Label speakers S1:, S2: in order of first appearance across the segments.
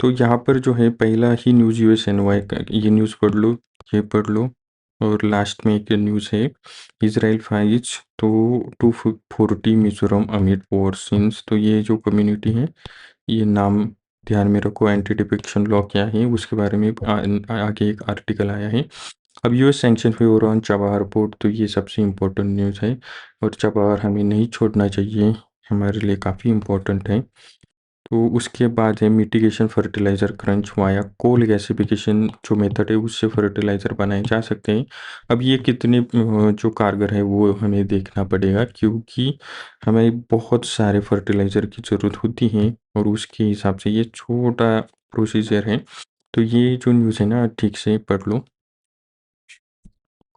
S1: तो यहाँ पर जो है पहला ही न्यूज़ यूएसएनवाई का, ये न्यूज़ पढ़ लो, ये पढ़ लो। और लास्ट में एक न्यूज़ है, इजराइल फाइज तो 240 मिजोरम अमिड वॉर सिंस। तो ये जो कम्युनिटी है, ये नाम ध्यान में रखो। एंटी डिफेक्शन लॉ क्या है उसके बारे में आगे एक आर्टिकल आया है। अब US sanction favour on Chabahar port, तो ये सबसे इम्पोर्टेंट न्यूज़ है और चाबहार हमें नहीं छोड़ना चाहिए, हमारे लिए काफ़ी इम्पोर्टेंट है। तो उसके बाद है mitigation fertilizer crunch via coal gasification, जो मेथड है उससे फर्टिलाइज़र बनाए जा सकते हैं। अब ये कितने जो कारगर है वो हमें देखना पड़ेगा, क्योंकि हमें बहुत सारे फर्टिलाइज़र की ज़रूरत होती है और उसके हिसाब से ये छोटा प्रोसीजर है। तो ये जो न्यूज़ है ना, ठीक से पढ़ लो।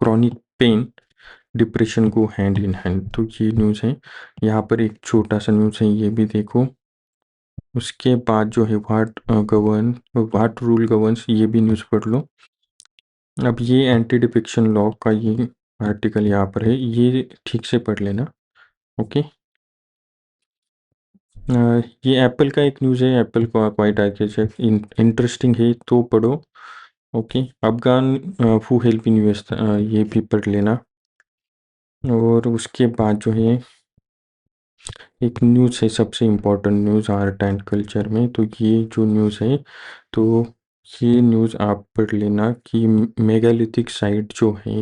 S1: क्रॉनिक पेन डिप्रेशन को हैंड इन हैंड, तो ये न्यूज़ है। यहाँ पर एक छोटा सा न्यूज़ है, ये भी देखो। उसके बाद जो है व्हाट रूल गवर्न्स, ये भी न्यूज़ पढ़ लो। अब ये एंटी डिफेक्शन लॉ का ये आर्टिकल यहाँ पर है, ये ठीक से पढ़ लेना। ओके। ये एप्पल का एक न्यूज़ है, एप्पल को क्वाइट आर्किटेक्चर इंटरेस्टिंग है तो पढ़ो। Okay. Afghan who help in US, ये भी पढ़ लेना। और उसके बाद जो है एक न्यूज़ है, सबसे important news art and culture में। तो ये जो न्यूज़ है, तो ये न्यूज़ आप पढ़ लेना कि मेगालिथिक साइट जो है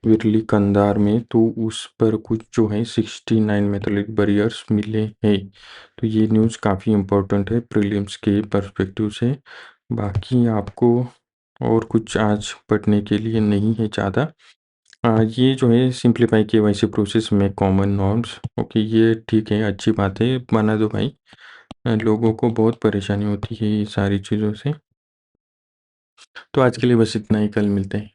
S1: विरली कंधार में, तो उस पर कुछ जो है 69 मेटलिक बैरियर्स मिले हैं। तो ये न्यूज़ काफ़ी इम्पोर्टेंट है प्रीलिम्स के पर्सपेक्टिव से। बाकी आपको और कुछ आज पढ़ने के लिए नहीं है ज़्यादा। ये जो है सिंप्लीफाई केवाईसी प्रोसेस में कॉमन नॉर्म्स। ओके, ये ठीक है, अच्छी बात है, बना दो भाई। लोगों को बहुत परेशानी होती है ये सारी चीज़ों से। तो आज के लिए बस इतना ही, कल मिलते हैं।